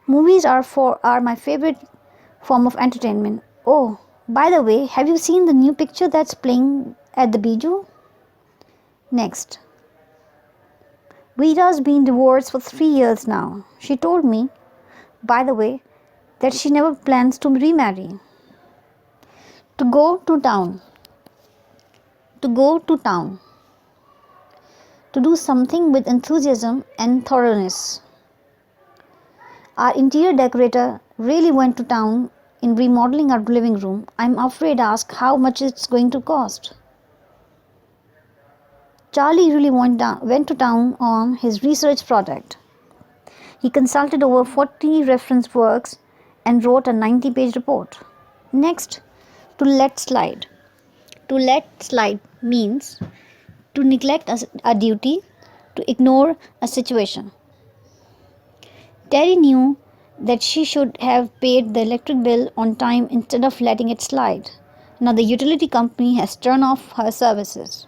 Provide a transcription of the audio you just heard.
Movies are my favorite form of entertainment. Oh, by the way, have you seen the new picture that's playing at the Bijou? Next. Vita's been divorced for 3 years now. She told me, by the way, that she never plans to remarry. To go to town. To go to town. To do something with enthusiasm and thoroughness. Our interior decorator really went to town in remodeling our living room. I'm afraid to ask how much it's going to cost. Charlie really went to town on his research project. He consulted over 40 reference works and wrote a 90-page report. Next, to let slide. To let slide means to neglect a duty, to ignore a situation. Terry knew that she should have paid the electric bill on time instead of letting it slide. Now the utility company has turned off her services.